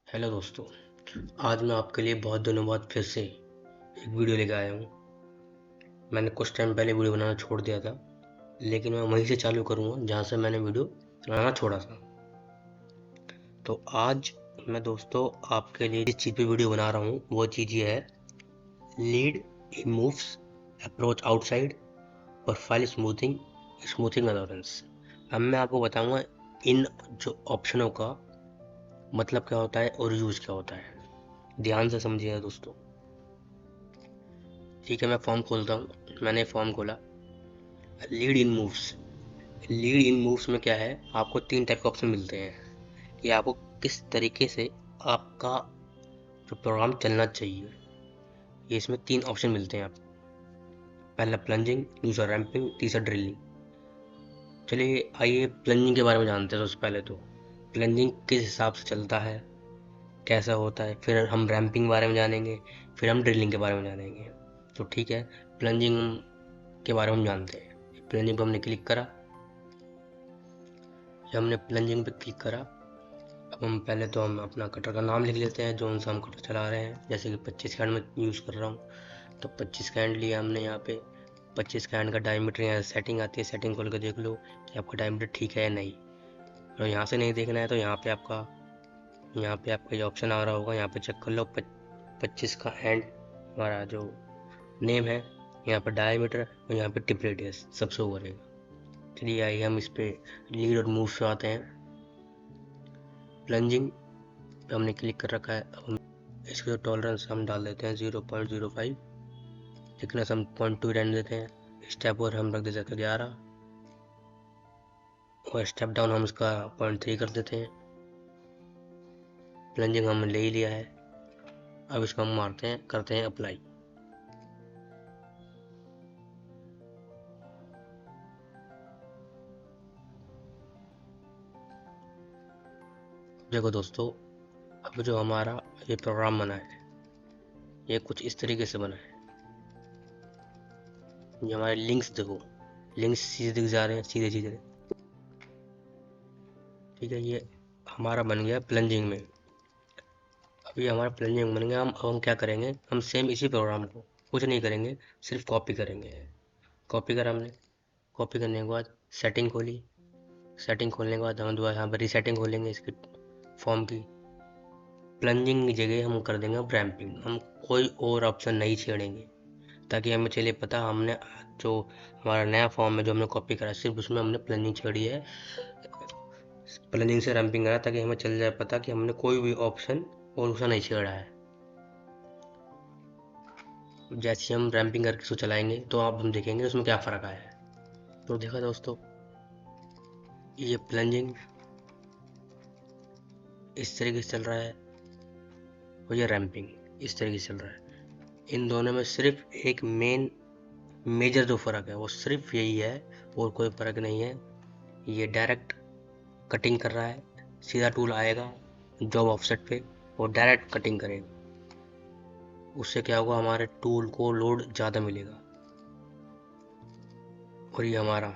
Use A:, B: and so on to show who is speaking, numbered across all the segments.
A: Hello दोस्तों। आज मैं आपके लिए बहुत दिनों बाद फिर से एक वीडियो लेकर आया हूँ। मैंने कुछ टाइम पहले वीडियो बनाना छोड़ दिया था, लेकिन मैं वहीं से चालू करूँगा जहाँ से मैंने वीडियो बनाना छोड़ा था। तो आज मैं दोस्तों आपके लिए जिस चीज़ पे वीडियो बना रहा हूँ वो चीज़ ये है: lead in moves, approach outside, profile smoothing, smoothing allowance. अब मैं आपको बताऊँगा इन जो ऑप्शनों का मतलब क्या होता है और यूज़ क्या होता है। ध्यान से समझिएगा दोस्तों। ठीक है, मैं फॉर्म खोलता हूँ। मैंने फॉर्म खोला। Lead in moves. Lead in moves में क्या है, आपको 3 टाइप के ऑप्शन मिलते हैं कि आपको किस तरीके से आपका जो प्रोग्राम चलना चाहिए। ये इसमें 3 ऑप्शन मिलते हैं आपको। पहला प्लंजिंग, दूसरा रैंपिंग, तीसरा ड्रिलिंग। चलिए आइए प्लंजिंग के बारे में जानते हैं। सबसे पहले तो प्लंजिंग किस हिसाब से चलता है, कैसा होता है, फिर हम रैंपिंग के बारे में जानेंगे, फिर हम ड्रिलिंग के बारे में जानेंगे। तो ठीक है, प्लंजिंग के बारे में हम जानते हैं। प्लंजिंग पर हमने क्लिक करा। जब हमने प्लंजिंग पे क्लिक करा, अब हम पहले तो हम अपना कटर का नाम लिख लेते हैं, जो सा हम कटर चला रहे हैं। जैसे कि 25 कैंड में यूज़ कर रहा हूँ, तो 25 कैंड लिया हमने। यहाँ पे 25 कैंड का डायमीटर यहाँ सेटिंग आती है। सेटिंग खोल कर देख लो कि आपका डायमीटर ठीक है या नहीं। और यहाँ से नहीं देखना है तो यहाँ पे आपका ये ऑप्शन आ रहा होगा, यहाँ पे चेक कर लो। 25 का एंड हमारा जो नेम है, यहाँ पर डायमीटर और यहाँ पे टिप रेडियस सबसे ऊपर है। चलिए आइए हम इस पे लीड और मूव से आते हैं। प्लंजिंग पे हमने क्लिक कर रखा है। अब हम इसके टॉलरेंस हम डाल देते हैं 0.05। थिकनेस हम 0.2 रहने देते हैं। स्टेप और हम रख देते हैं 11 और स्टेप डाउन हम इसका 0.3 कर देते हैं। प्लंजिंग हमने ले ही लिया है। अब इसको हम मारते हैं, करते हैं अप्लाई। देखो दोस्तों, अब जो हमारा ये प्रोग्राम बना है ये कुछ इस तरीके से बना है। ये हमारे लिंक्स देखो, लिंक्स सीधे दिख जा रहे हैं, सीधे सीधे। ठीक है, ये हमारा बन गया प्लंजिंग में। अभी हमारा प्लंजिंग बन गया। हम क्या करेंगे, हम सेम इसी प्रोग्राम को कुछ नहीं करेंगे, सिर्फ कॉपी करेंगे। कॉपी करा हमने। कॉपी करने के बाद सेटिंग खोली। सेटिंग खोलने के बाद हम दोबारा यहाँ पर रीसेटिंग खोलेंगे इसकी फॉर्म की। प्लंजिंग की जगह हम कर देंगे रैम्पिंग। हम कोई और ऑप्शन नहीं छेड़ेंगे, ताकि हमें चले पता हमने जो हमारा नया फॉर्म है जो हमने कॉपी करा सिर्फ उसमें हमने प्लंजिंग छेड़ी है। प्लंजिंग से रैम्पिंग करा ताकि हमें चल जाए पता कि हमने कोई भी ऑप्शन और दूसरा नहीं छेड़ा है। जैसे हम रैम्पिंग करके इसको चलाएंगे तो अब हम देखेंगे उसमें क्या फ़र्क आया है। तो देखा दोस्तों, ये प्लंजिंग इस तरीके से चल रहा है और ये रैम्पिंग इस तरीके से चल रहा है। इन दोनों में सिर्फ एक मेजर जो फ़र्क है वो सिर्फ यही है, और कोई फ़र्क नहीं है। ये डायरेक्ट कटिंग कर रहा है, सीधा टूल आएगा जॉब ऑफसेट पे और डायरेक्ट कटिंग करेगा। उससे क्या होगा, हमारे टूल को लोड ज़्यादा मिलेगा। और ये हमारा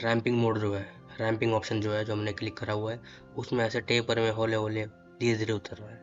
A: रैम्पिंग मोड जो है, रैम्पिंग ऑप्शन जो है जो हमने क्लिक करा हुआ है, उसमें ऐसे टेपर में हौले हौले धीरे धीरे उतर रहा है।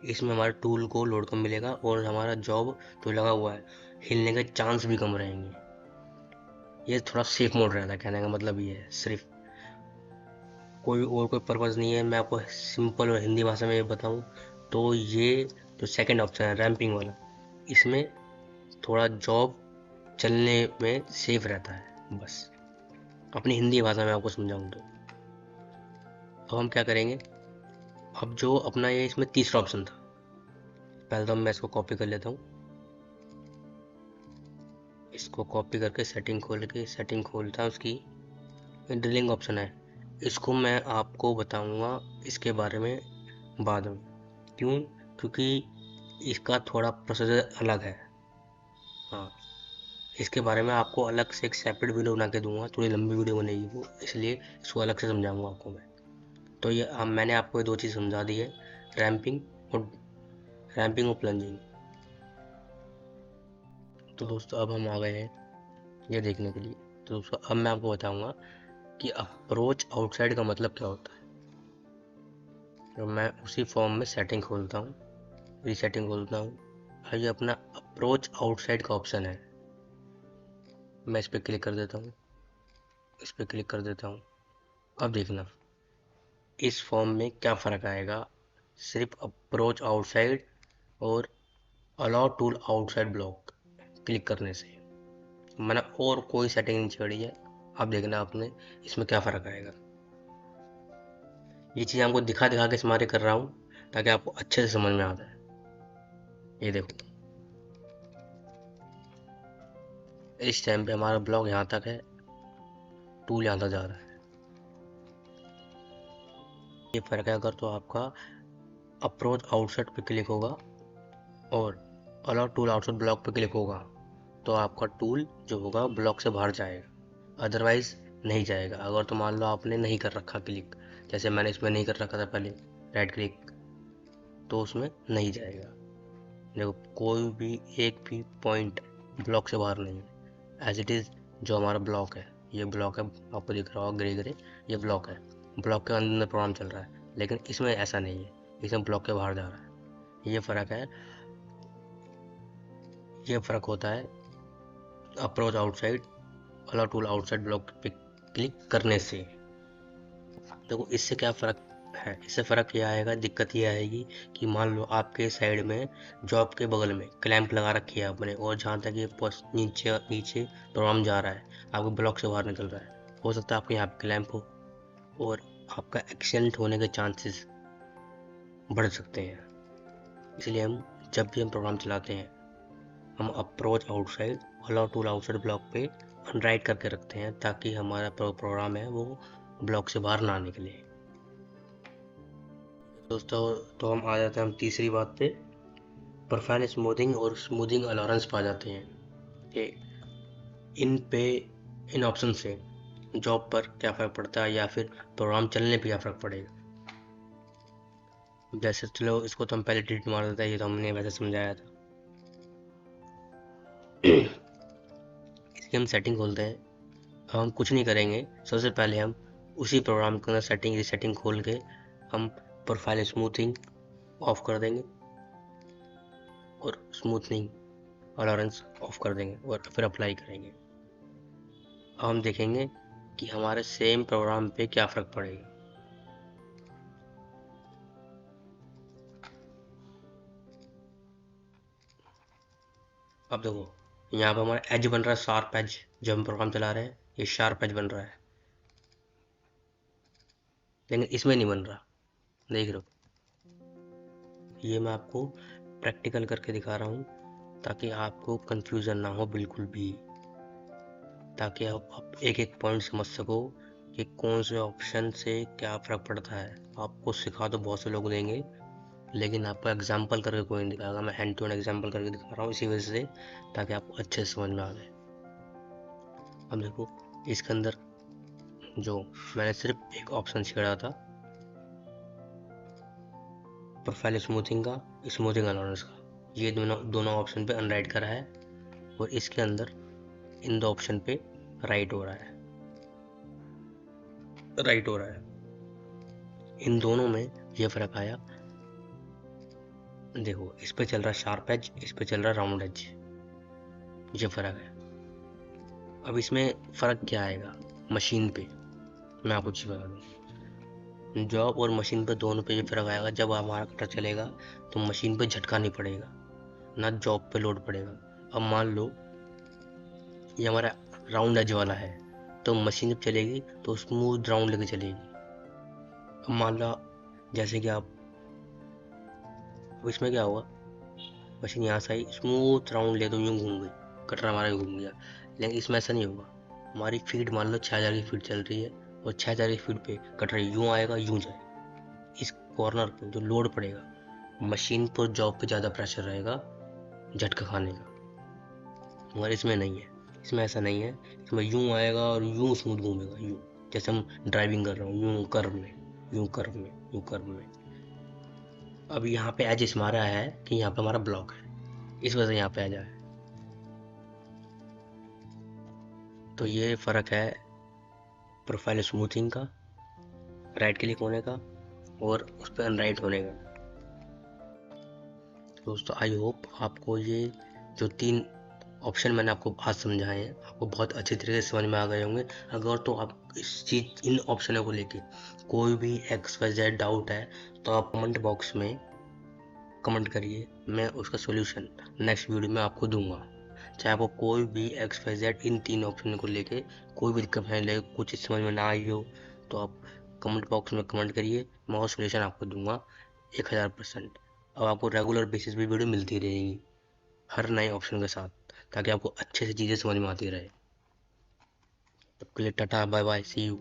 A: इसमें हमारे टूल को लोड कम मिलेगा और हमारा जॉब जो लगा हुआ है हिलने के चांस भी कम रहेंगे। ये थोड़ा सेफ मोड रहता है, कहने का मतलब ये है। सिर्फ कोई पर्पज़ नहीं है। मैं आपको सिंपल और हिंदी भाषा में बताऊं तो ये जो सेकंड ऑप्शन है रैम्पिंग वाला, इसमें थोड़ा जॉब चलने में सेफ रहता है। बस अपनी हिंदी भाषा में आपको समझाऊं तो अब हम क्या करेंगे, अब जो अपना ये इसमें तीसरा ऑप्शन था, पहले तो मैं इसको कॉपी कर लेता हूँ। इसको कॉपी करके सेटिंग खोलता है उसकी। ड्रिलिंग ऑप्शन है, इसको मैं आपको बताऊंगा इसके बारे में बाद में। क्यों? क्योंकि इसका थोड़ा प्रोसीजर अलग है। हाँ, इसके बारे में आपको अलग से एक सेपरेट वीडियो बना के दूंगा। थोड़ी लंबी वीडियो बनेगी वो, इसलिए इसको अलग से समझाऊंगा आपको मैं। तो ये मैंने आपको ये 2 चीज़ समझा दी है, रैम्पिंग और प्लंजिंग। तो दोस्तों अब हम आ गए हैं ये देखने के लिए। तो दोस्तों अब मैं आपको बताऊंगा कि अप्रोच आउटसाइड का मतलब क्या होता है। तो मैं उसी फॉर्म में सेटिंग खोलता हूँ, रीसेटिंग खोलता हूँ। और ये अपना अप्रोच आउटसाइड का ऑप्शन है, मैं इस पर क्लिक कर देता हूँ, इस पर क्लिक कर देता हूँ। अब देखना इस फॉर्म में क्या फ़र्क आएगा, सिर्फ अप्रोच आउटसाइड और allow tool outside block click करने से। मैंने और कोई सेटिंग नहीं छोड़ी है। अब देखना आपने इसमें क्या फ़र्क आएगा। ये चीज़ आपको दिखा दिखा के स्मारे कर रहा हूँ ताकि आपको अच्छे से समझ में आ जाए। ये देखो, इस टाइम पे हमारा ब्लॉक यहाँ तक है, टूल यहाँ तक जा रहा है। ये फ़र्क है। अगर तो आपका अप्रोच आउटसाइड पे क्लिक होगा और अलाउ टूल आउटसाइड ब्लॉक पे क्लिक होगा तो आपका टूल जो होगा ब्लॉक से बाहर जाएगा, अदरवाइज नहीं जाएगा। अगर तो मान लो आपने नहीं कर रखा क्लिक, जैसे मैंने इसमें नहीं कर रखा था पहले राइट क्लिक, तो उसमें नहीं जाएगा। देखो कोई भी एक भी पॉइंट ब्लॉक से बाहर नहीं है, एज इट इज़। जो हमारा ब्लॉक है, ये ब्लॉक है, आपको दिख रहा होगा ग्रे ग्रे, ये ब्लॉक है, ब्लॉक के अंदर प्रोग्राम चल रहा है। लेकिन इसमें ऐसा नहीं है, इसमें ब्लॉक के बाहर जा रहा है। ये फ़र्क है, ये फ़र्क होता है approach outside allow tool outside block पे क्लिक करने से। देखो इससे क्या फ़र्क है, इससे फ़र्क ये आएगा, दिक्कत ये आएगी कि मान लो आपके साइड में जॉब के बगल में क्लैंप लगा रखी है आपने, और जहाँ तक ये नीचे नीचे प्रोग्राम जा रहा है, आपके ब्लॉक से बाहर निकल रहा है, हो सकता है आपके यहाँ पे क्लैंप हो और आपका एक्सीडेंट होने के चांसेस बढ़ सकते हैं। इसलिए हम जब भी हम प्रोग्राम चलाते हैं, हम approach outside allow tool outside block पे अनराइट करके रखते हैं ताकि हमारा प्रोग्राम है वो ब्लॉक से बाहर ना निकले। दोस्तों, तो हम आ जाते हैं हम तीसरी बात पे, प्रोफाइल स्मूथिंग और स्मूथिंग अलाउंस पा जाते हैं कि इन पे इन ऑप्शन से जॉब पर क्या फ़र्क पड़ता है या फिर प्रोग्राम चलने पे क्या फ़र्क पड़ेगा। जैसे चलो इसको तो हम पहले डिलीट मार देते हैं, ये तो हमने वैसे समझाया था। इसकी हम सेटिंग खोलते हैं। अब हम कुछ नहीं करेंगे, सबसे पहले हम उसी प्रोग्राम के अंदर सेटिंग रीसेटिंग खोल के हम प्रोफाइल स्मूथिंग ऑफ कर देंगे और स्मूथनिंग अलाउंस ऑफ कर देंगे और फिर अप्लाई करेंगे। अब हम देखेंगे कि हमारे सेम प्रोग्राम पे क्या फ़र्क पड़ेगा। अब देखो यहाँ पे हमारा एज बन रहा है, शार्प एज। जो हम प्रोग्राम चला रहे हैं ये शार्प एज बन रहा है, लेकिन इसमें नहीं बन रहा। देख रहे हो, ये मैं आपको प्रैक्टिकल करके दिखा रहा हूँ ताकि आपको कंफ्यूजन ना हो बिल्कुल भी, ताकि आप एक एक पॉइंट समझ सको कि कौन से ऑप्शन से क्या फ़र्क पड़ता है। आपको सिखा तो बहुत से लोग देंगे, लेकिन आपको एग्जाम्पल करके कोई नहीं दिखाएगा। मैं हैंड टू हैंड एग्जाम्पल करके दिखा रहा हूँ इसी वजह से, ताकि आपको अच्छे से समझ में आ जाए। अब देखो इसके अंदर जो मैंने सिर्फ एक ऑप्शन छेड़ा था, प्रोफाइल स्मूथिंग का, स्मूथिंग अलाउंस का, ये दोनों दोनों ऑप्शन पे अनराइट करा है और इसके अंदर इन दो ऑप्शन पे राइट हो रहा है, राइट हो रहा है। इन दोनों में ये फ़र्क आया। देखो इस पे चल रहा है शार्प एज, इस पे चल रहा है राउंड एज, ये फ़र्क है। अब इसमें फ़र्क क्या आएगा मशीन पे, मैं आपको चीज़ बता दूँ। जॉब और मशीन पे दोनों पे ये फ़र्क आएगा। जब हमारा कटर चलेगा तो मशीन पे झटका नहीं पड़ेगा, ना जॉब पे लोड पड़ेगा। अब मान लो ये हमारा राउंड एज वाला है, तो मशीन जब चलेगी तो स्मूथ राउंड लेके चलेगी। अब मान लो जैसे कि आप, अब इसमें क्या होगा, मशीन यहाँ से आई स्मूथ राउंड ले तो यूँ घूम गई, कटर हमारा यूँ घूम गया। लेकिन इसमें ऐसा नहीं होगा। हमारी फीड मान लो 6000 की फीड चल रही है और 6000 की फीड पे कटर यूँ आएगा यूँ जाएगा। इस कॉर्नर पे जो लोड पड़ेगा, मशीन पर जॉब पे ज़्यादा प्रेशर रहेगा झटका खाने का, मगर इसमें नहीं है। इसमें ऐसा नहीं है, इसमें यूँ आएगा और यूँ स्मूथ घूमेगा, यूँ जैसे हम ड्राइविंग कर रहे हो, यूँ कर्व में, यूँ कर्व में, यूँ कर्व में। अब यहाँ पे एज इस मारा है कि यहाँ पे हमारा ब्लॉक है, इस वजह से यहाँ पे एज है। तो ये फ़र्क है प्रोफाइल स्मूथिंग का, राइट क्लिक होने का और उस पर अनराइट होने का। दोस्तों आई होप आपको ये जो 3 ऑप्शन मैंने आपको आज समझाए हैं आपको बहुत अच्छी तरीके से समझ में आ गए होंगे। अगर तो आप इन ऑप्शनों को लेके कोई भी XYZ डाउट है तो आप कमेंट बॉक्स में कमेंट करिए, मैं उसका सॉल्यूशन नेक्स्ट वीडियो में आपको दूंगा। चाहे आपको कोई भी XYZ इन 3 ऑप्शन को लेके कोई भी दिक्कत नहीं लगे, कुछ चीज़ समझ में ना आई हो तो आप कमेंट बॉक्स में कमेंट करिए, मैं वो सॉल्यूशन आपको दूंगा 1000%। अब आपको रेगुलर बेसिस पे वीडियो मिलती रहेगी हर नए ऑप्शन के साथ, ताकि आपको अच्छे से चीज़ें समझ में आती रहे। तब के लिए टाटा बाय बाय, सी यू।